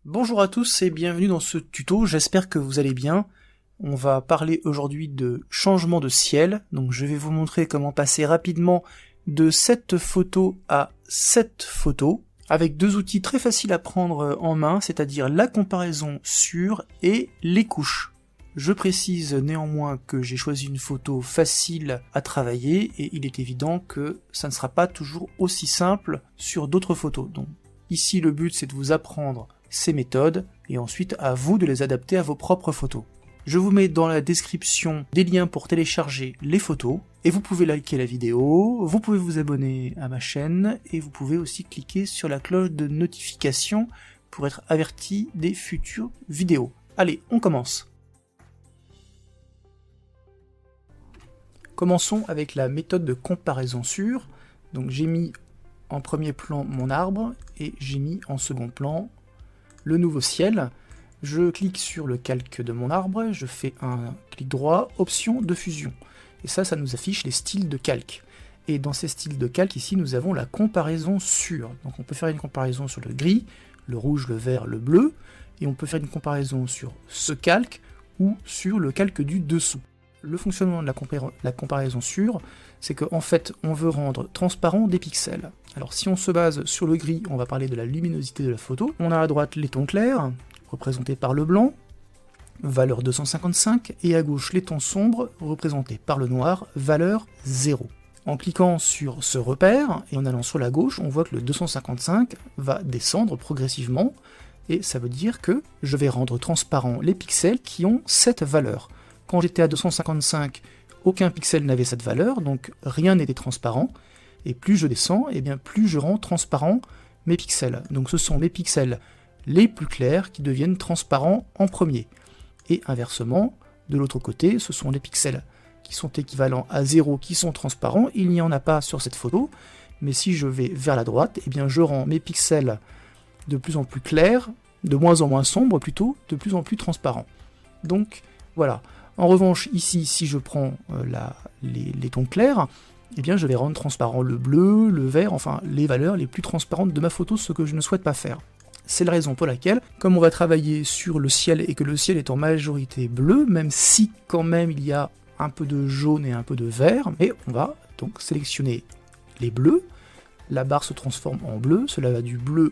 Bonjour à tous et bienvenue dans ce tuto, j'espère que vous allez bien. On va parler aujourd'hui de changement de ciel, donc je vais vous montrer comment passer rapidement de cette photo à cette photo, avec deux outils très faciles à prendre en main, c'est-à-dire la comparaison sur et les couches. Je précise néanmoins que j'ai choisi une photo facile à travailler et il est évident que ça ne sera pas toujours aussi simple sur d'autres photos. Donc ici le but c'est de vous apprendre ces méthodes et ensuite à vous de les adapter à vos propres photos. Je vous mets dans la description des liens pour télécharger les photos et vous pouvez liker la vidéo, vous pouvez vous abonner à ma chaîne et vous pouvez aussi cliquer sur la cloche de notification pour être averti des futures vidéos. Allez, on commence. Commençons avec la méthode de comparaison sur. Donc j'ai mis en premier plan mon arbre et j'ai mis en second plan le nouveau ciel. Je clique sur le calque de mon arbre, je fais un clic droit, option de fusion. Et ça nous affiche les styles de calque. Et dans ces styles de calque, ici, nous avons la comparaison sur. Donc on peut faire une comparaison sur le gris, le rouge, le vert, le bleu, et on peut faire une comparaison sur ce calque ou sur le calque du dessous. Le fonctionnement de la comparaison sur, c'est qu'en fait, on veut rendre transparent des pixels. Alors si on se base sur le gris, on va parler de la luminosité de la photo. On a à droite les tons clairs, représentés par le blanc, valeur 255, et à gauche les tons sombres, représentés par le noir, valeur 0. En cliquant sur ce repère, et en allant sur la gauche, on voit que le 255 va descendre progressivement, et ça veut dire que je vais rendre transparent les pixels qui ont cette valeur. Quand j'étais à 255, aucun pixel n'avait cette valeur, donc rien n'était transparent, et plus je descends, et bien plus je rends transparent mes pixels. Donc ce sont mes pixels les plus clairs qui deviennent transparents en premier. Et inversement, de l'autre côté, ce sont les pixels qui sont équivalents à 0 qui sont transparents, il n'y en a pas sur cette photo, mais si je vais vers la droite, et bien je rends mes pixels de plus en plus clairs, de moins en moins sombres plutôt, de plus en plus transparents. Donc voilà. En revanche, ici, si je prends les tons clairs, eh bien je vais rendre transparent le bleu, le vert, enfin les valeurs les plus transparentes de ma photo, ce que je ne souhaite pas faire. C'est la raison pour laquelle, comme on va travailler sur le ciel et que le ciel est en majorité bleu, même si quand même il y a un peu de jaune et un peu de vert, mais on va donc sélectionner les bleus, la barre se transforme en bleu, cela va du bleu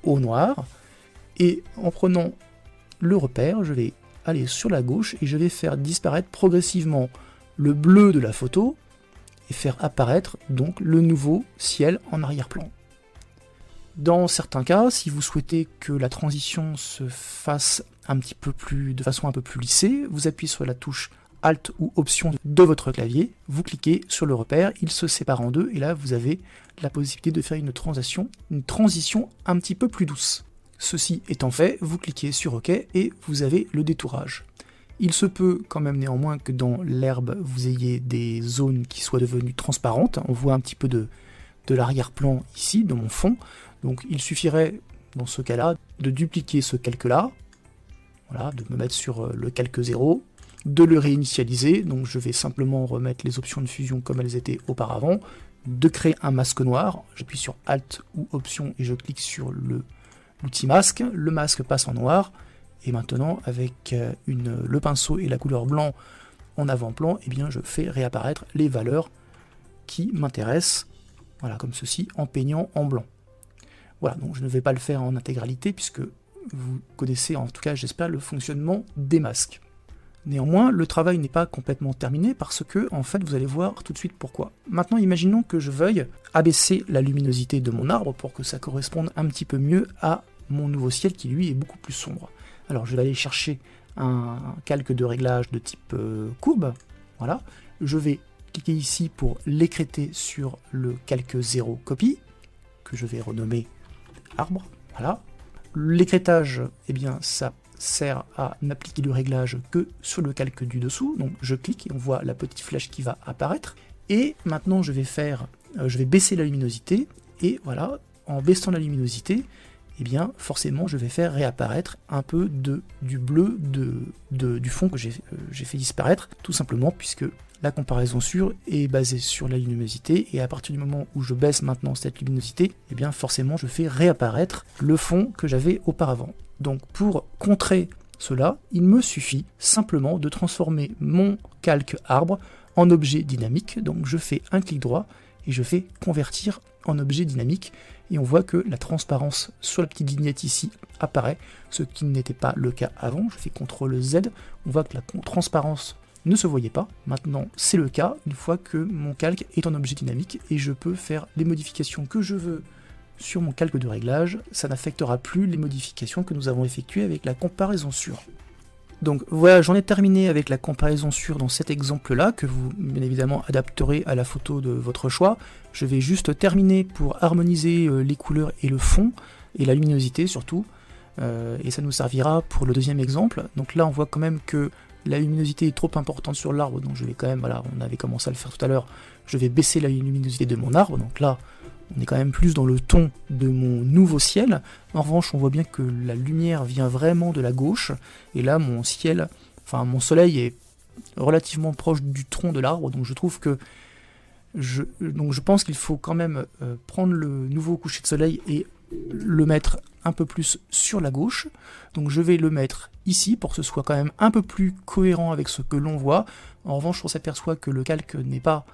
au noir, et en prenant le repère, je vais aller sur la gauche et je vais faire disparaître progressivement le bleu de la photo et faire apparaître donc le nouveau ciel en arrière-plan. Dans certains cas, si vous souhaitez que la transition se fasse de façon un peu plus lissée, vous appuyez sur la touche Alt ou Option de votre clavier, vous cliquez sur le repère, il se sépare en deux et là vous avez la possibilité de faire une transition un petit peu plus douce. Ceci étant fait, vous cliquez sur OK et vous avez le détourage. Il se peut quand même néanmoins que dans l'herbe, vous ayez des zones qui soient devenues transparentes. On voit un petit peu de l'arrière-plan ici, de mon fond. Donc il suffirait, dans ce cas-là, de dupliquer ce calque-là, voilà, de me mettre sur le calque 0, de le réinitialiser, donc je vais simplement remettre les options de fusion comme elles étaient auparavant, de créer un masque noir, j'appuie sur Alt ou Option et je clique sur l'outil masque, le masque passe en noir, et maintenant avec le pinceau et la couleur blanc en avant-plan, eh bien je fais réapparaître les valeurs qui m'intéressent, voilà, comme ceci, en peignant en blanc. Voilà, donc je ne vais pas le faire en intégralité, puisque vous connaissez, en tout cas j'espère, le fonctionnement des masques. Néanmoins, le travail n'est pas complètement terminé, parce que, en fait, vous allez voir tout de suite pourquoi. Maintenant, imaginons que je veuille abaisser la luminosité de mon arbre pour que ça corresponde un petit peu mieux à mon nouveau ciel qui lui est beaucoup plus sombre. Alors je vais aller chercher un calque de réglage de type courbe, voilà, je vais cliquer ici pour l'écrêter sur le calque 0 copie, que je vais renommer arbre, voilà. L'écrêtage, eh bien ça sert à n'appliquer le réglage que sur le calque du dessous, donc je clique et on voit la petite flèche qui va apparaître, et maintenant je vais baisser la luminosité, et voilà, en baissant la luminosité, eh bien forcément je vais faire réapparaître un peu du bleu du fond que j'ai fait disparaître, tout simplement puisque la comparaison sur est basée sur la luminosité, et à partir du moment où je baisse maintenant cette luminosité, eh bien forcément je fais réapparaître le fond que j'avais auparavant. Donc pour contrer cela, il me suffit simplement de transformer mon calque arbre en objet dynamique. Donc je fais un clic droit et je fais convertir en objet dynamique, et on voit que la transparence sur la petite vignette ici apparaît, ce qui n'était pas le cas avant. Je fais CTRL Z, on voit que la transparence ne se voyait pas. Maintenant c'est le cas une fois que mon calque est en objet dynamique, et je peux faire les modifications que je veux sur mon calque de réglage. Ça n'affectera plus les modifications que nous avons effectuées avec la comparaison sur. Donc voilà, j'en ai terminé avec la comparaison sur dans cet exemple-là, que vous bien évidemment adapterez à la photo de votre choix. Je vais juste terminer pour harmoniser les couleurs et le fond, et la luminosité surtout, et ça nous servira pour le deuxième exemple. Donc là on voit quand même que la luminosité est trop importante sur l'arbre, donc je vais quand même, voilà, on avait commencé à le faire tout à l'heure, je vais baisser la luminosité de mon arbre, donc là on est quand même plus dans le ton de mon nouveau ciel. En revanche, on voit bien que la lumière vient vraiment de la gauche, et là mon ciel, enfin mon soleil est relativement proche du tronc de l'arbre, donc je trouve que je pense qu'il faut quand même prendre le nouveau coucher de soleil et le mettre un peu plus sur la gauche. Donc je vais le mettre ici pour que ce soit quand même un peu plus cohérent avec ce que l'on voit. En revanche, on s'aperçoit que le calque n'est pas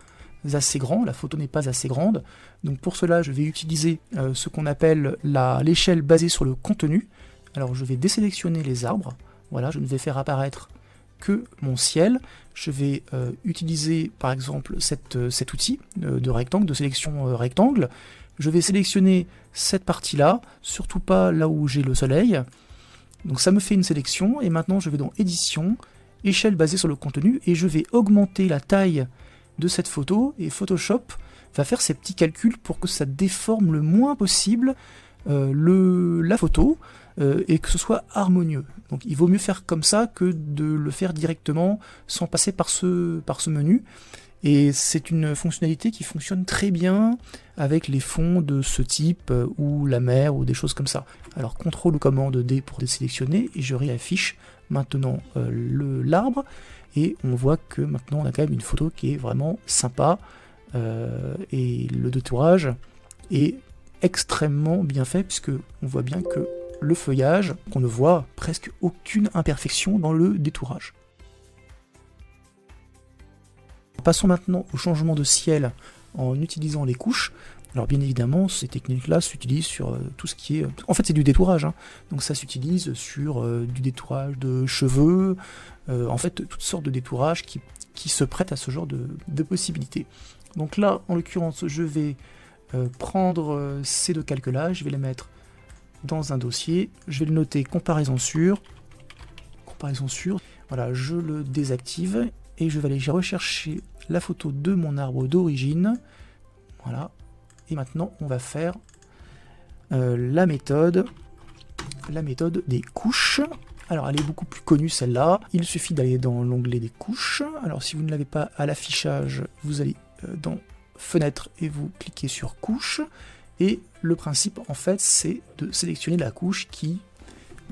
assez grand, la photo n'est pas assez grande, donc pour cela je vais utiliser ce qu'on appelle l'échelle basée sur le contenu. Alors je vais désélectionner les arbres, voilà, je ne vais faire apparaître que mon ciel. Je vais utiliser par exemple cet outil de rectangle, de sélection rectangle. Je vais sélectionner cette partie là, surtout pas là où j'ai le soleil, donc ça me fait une sélection, et maintenant je vais dans édition, échelle basée sur le contenu, et je vais augmenter la taille de cette photo, et Photoshop va faire ses petits calculs pour que ça déforme le moins possible la photo, et que ce soit harmonieux. Donc il vaut mieux faire comme ça que de le faire directement sans passer par ce menu, et c'est une fonctionnalité qui fonctionne très bien avec les fonds de ce type, ou la mer, ou des choses comme ça. Alors CTRL ou commande D pour désélectionner, et je réaffiche maintenant l'arbre, et on voit que maintenant on a quand même une photo qui est vraiment sympa, et le détourage est extrêmement bien fait, puisque on voit bien que le feuillage, qu'on ne voit presque aucune imperfection dans le détourage. Passons maintenant au changement de ciel en utilisant les couches. Alors bien évidemment, ces techniques-là s'utilisent sur tout ce qui est... En fait, c'est du détourage, hein. Donc ça s'utilise sur du détourage de cheveux, en fait, toutes sortes de détourages qui se prêtent à ce genre de possibilités. Donc là, en l'occurrence, je vais prendre ces deux calques-là, je vais les mettre dans un dossier, je vais le noter comparaison sur, voilà, je le désactive, et je vais aller rechercher la photo de mon arbre d'origine, voilà. Et maintenant, on va faire la méthode des couches. Alors, elle est beaucoup plus connue, celle-là. Il suffit d'aller dans l'onglet des couches. Alors, si vous ne l'avez pas à l'affichage, vous allez dans Fenêtre et vous cliquez sur Couches. Et le principe, en fait, c'est de sélectionner la couche qui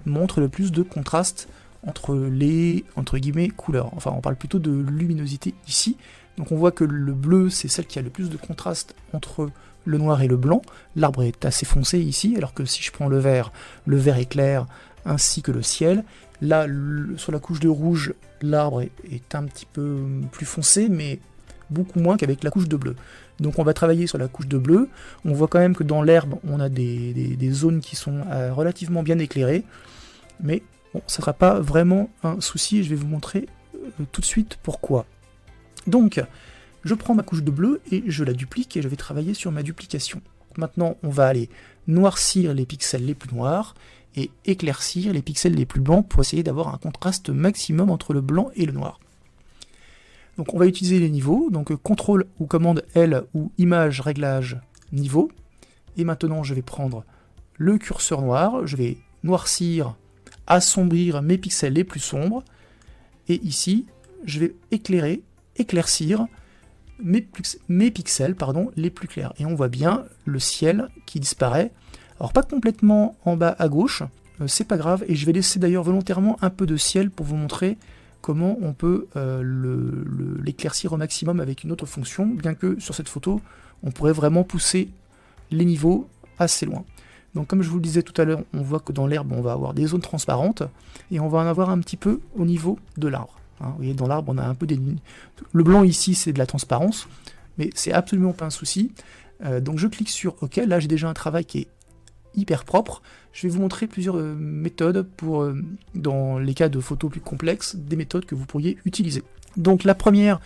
montre le plus de contraste entre les, entre guillemets, couleurs. Enfin, on parle plutôt de luminosité ici. Donc, on voit que le bleu, c'est celle qui a le plus de contraste entre le noir et le blanc. L'arbre est assez foncé ici, alors que si je prends le vert est clair, ainsi que le ciel. Là, sur la couche de rouge, l'arbre est un petit peu plus foncé, mais beaucoup moins qu'avec la couche de bleu. Donc on va travailler sur la couche de bleu. On voit quand même que dans l'herbe, on a des zones qui sont relativement bien éclairées, mais bon, ça ne sera pas vraiment un souci, et je vais vous montrer tout de suite pourquoi. Donc, je prends ma couche de bleu et je la duplique, et je vais travailler sur ma duplication. Maintenant, on va aller noircir les pixels les plus noirs et éclaircir les pixels les plus blancs pour essayer d'avoir un contraste maximum entre le blanc et le noir. Donc on va utiliser les niveaux, donc CTRL ou commande L ou image réglage niveau. Et maintenant je vais prendre le curseur noir, je vais noircir, assombrir mes pixels les plus sombres. Et ici, je vais éclaircir mes pixels les plus clairs. Et on voit bien le ciel qui disparaît, Alors pas complètement en bas à gauche, c'est pas grave, et je vais laisser d'ailleurs volontairement un peu de ciel pour vous montrer comment on peut l'éclaircir au maximum avec une autre fonction, bien que sur cette photo, on pourrait vraiment pousser les niveaux assez loin. Donc comme je vous le disais tout à l'heure, on voit que dans l'herbe, on va avoir des zones transparentes, et on va en avoir un petit peu au niveau de l'arbre. Hein. Vous voyez, dans l'arbre, on a un peu des... Le blanc ici, c'est de la transparence, mais c'est absolument pas un souci. Donc je clique sur OK, là j'ai déjà un travail qui est hyper propre. Je vais vous montrer plusieurs méthodes pour, dans les cas de photos plus complexes, des méthodes que vous pourriez utiliser. Donc la première,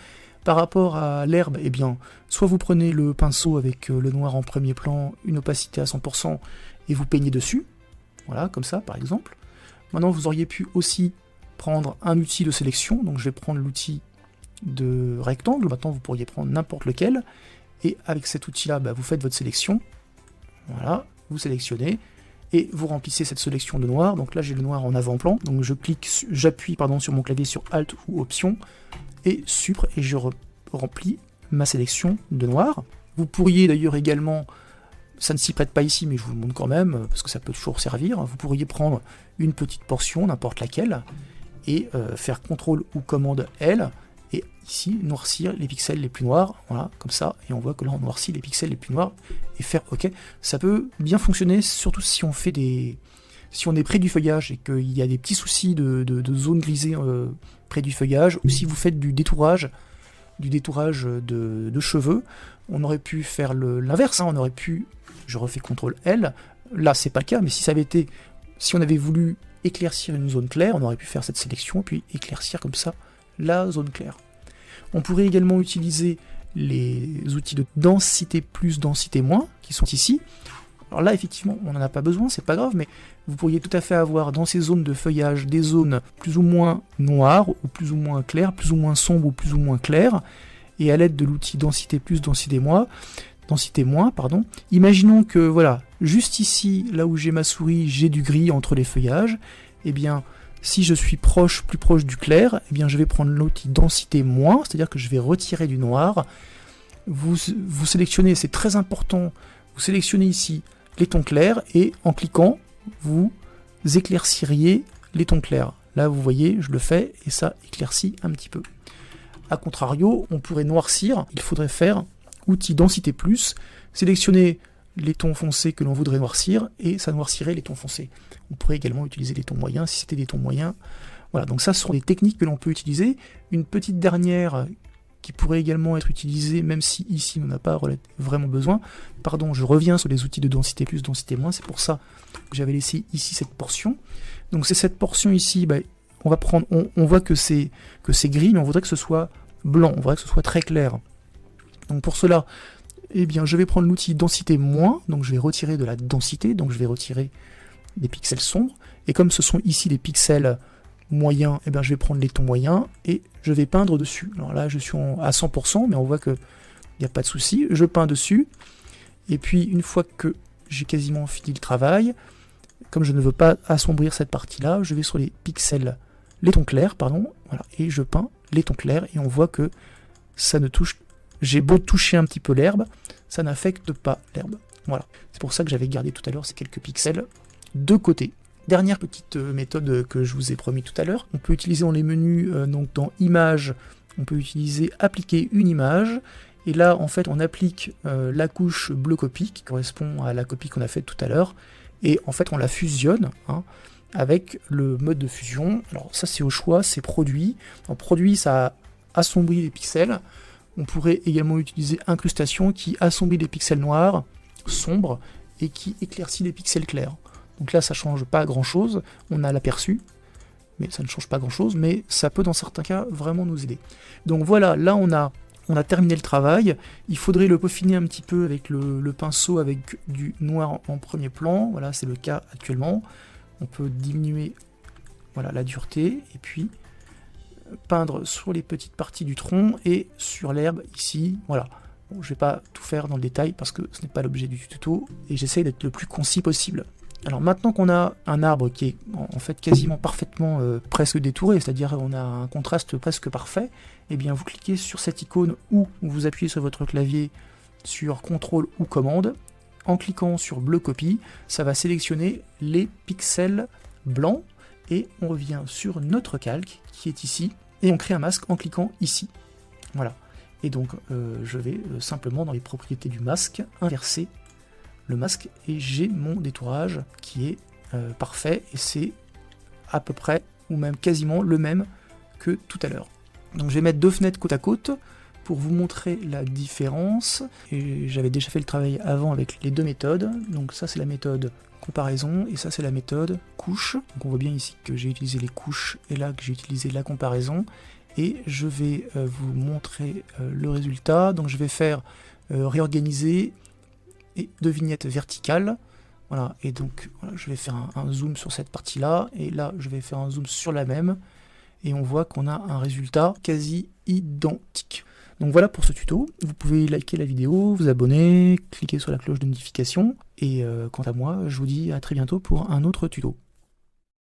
par rapport à l'herbe, eh bien, soit vous prenez le pinceau avec le noir en premier plan, une opacité à 100%, et vous peignez dessus, voilà, comme ça par exemple. Maintenant vous auriez pu aussi prendre un outil de sélection, donc je vais prendre l'outil de rectangle, maintenant vous pourriez prendre n'importe lequel, et avec cet outil-là, vous faites votre sélection, voilà, vous sélectionnez, et vous remplissez cette sélection de noir. Donc là j'ai le noir en avant-plan, donc j'appuie sur mon clavier sur Alt ou Option, et Supr, et je remplis ma sélection de noir. Vous pourriez d'ailleurs également, ça ne s'y prête pas ici, mais je vous le montre quand même, parce que ça peut toujours servir, vous pourriez prendre une petite portion, n'importe laquelle, et faire CTRL ou commande L, et ici noircir les pixels les plus noirs, voilà, comme ça, et on voit que là on noircit les pixels les plus noirs, et faire OK. Ça peut bien fonctionner, surtout si on fait si on est près du feuillage et qu'il y a des petits soucis de zone grisée près du feuillage, ou si vous faites du détourage de cheveux. On aurait pu faire l'inverse, hein, on aurait pu, je refais CTRL L, là c'est pas le cas, mais si on avait voulu éclaircir une zone claire, on aurait pu faire cette sélection, puis éclaircir comme ça la zone claire. On pourrait également utiliser les outils de densité plus, densité moins, qui sont ici. Alors là, effectivement, on n'en a pas besoin, c'est pas grave, mais vous pourriez tout à fait avoir dans ces zones de feuillage des zones plus ou moins noires, ou plus ou moins claires, plus ou moins sombres, ou plus ou moins claires, et à l'aide de l'outil densité plus, densité moins, imaginons que, voilà, juste ici, là où j'ai ma souris, j'ai du gris entre les feuillages, et bien, si je suis plus proche du clair, eh bien je vais prendre l'outil densité moins, c'est-à-dire que je vais retirer du noir. Vous sélectionnez, c'est très important, vous sélectionnez ici les tons clairs, et en cliquant, vous éclairciriez les tons clairs. Là, vous voyez, je le fais, et ça éclaircit un petit peu. A contrario, on pourrait noircir, il faudrait faire outil densité plus, sélectionner les tons foncés que l'on voudrait noircir, et ça noircirait les tons foncés. On pourrait également utiliser les tons moyens, si c'était des tons moyens. Voilà, donc ça ce sont des techniques que l'on peut utiliser. Une petite dernière qui pourrait également être utilisée, même si ici on n'a pas vraiment besoin. Pardon, je reviens sur les outils de densité plus, densité moins, c'est pour ça que j'avais laissé ici cette portion. Donc c'est cette portion ici, on va prendre, on voit que c'est gris, mais on voudrait que ce soit blanc, on voudrait que ce soit très clair. Donc pour cela, eh bien, je vais prendre l'outil densité moins, donc je vais retirer de la densité, donc je vais retirer des pixels sombres, et comme ce sont ici des pixels moyens, eh bien, je vais prendre les tons moyens, et je vais peindre dessus. Alors là, je suis à 100%, mais on voit qu'il n'y a pas de souci, je peins dessus, et puis une fois que j'ai quasiment fini le travail, comme je ne veux pas assombrir cette partie-là, je vais sur les pixels, les tons clairs, pardon, voilà, et je peins les tons clairs, et on voit que ça ne touche, j'ai beau toucher un petit peu l'herbe, ça n'affecte pas l'herbe. Voilà, c'est pour ça que j'avais gardé tout à l'heure ces quelques pixels de côté. Dernière petite méthode que je vous ai promis tout à l'heure, on peut utiliser dans les menus, donc dans Images, on peut utiliser Appliquer une image, et là en fait on applique la couche bleu copie qui correspond à la copie qu'on a faite tout à l'heure, et en fait on la fusionne avec le mode de fusion. Alors ça c'est au choix, c'est produit. En produit ça assombrit les pixels. On pourrait également utiliser incrustation qui assombrit les pixels noirs, sombres, et qui éclaircit les pixels clairs. Donc là ça change pas grand chose, on a l'aperçu, mais ça ne change pas grand chose, mais ça peut dans certains cas vraiment nous aider. Donc voilà, là on a terminé le travail, il faudrait le peaufiner un petit peu avec le pinceau avec du noir en premier plan, voilà c'est le cas actuellement. On peut diminuer voilà, la dureté, et puis peindre sur les petites parties du tronc et sur l'herbe ici, voilà. Bon, je ne vais pas tout faire dans le détail parce que ce n'est pas l'objet du tuto, et j'essaie d'être le plus concis possible. Alors maintenant qu'on a un arbre qui est en fait quasiment parfaitement presque détouré, c'est-à-dire on a un contraste presque parfait, et bien vous cliquez sur cette icône ou vous appuyez sur votre clavier sur CTRL ou commande, en cliquant sur bleu copie, ça va sélectionner les pixels blancs, et on revient sur notre calque qui est ici, et on crée un masque en cliquant ici. Voilà. Et donc je vais simplement dans les propriétés du masque, inverser le masque, et j'ai mon détourage qui est parfait, et c'est à peu près, ou même quasiment le même que tout à l'heure. Donc je vais mettre deux fenêtres côte à côte pour vous montrer la différence, et j'avais déjà fait le travail avant avec les deux méthodes. Donc ça c'est la méthode comparaison, et ça c'est la méthode couche. Donc on voit bien ici que j'ai utilisé les couches, et là que j'ai utilisé la comparaison, et je vais vous montrer le résultat. Donc je vais faire réorganiser et deux vignettes verticales. Voilà, et donc voilà, je vais faire un zoom sur cette partie-là, et là je vais faire un zoom sur la même, et on voit qu'on a un résultat quasi identique. Donc voilà pour ce tuto. Vous pouvez liker la vidéo, vous abonner, cliquer sur la cloche de notification, et quant à moi, je vous dis à très bientôt pour un autre tuto.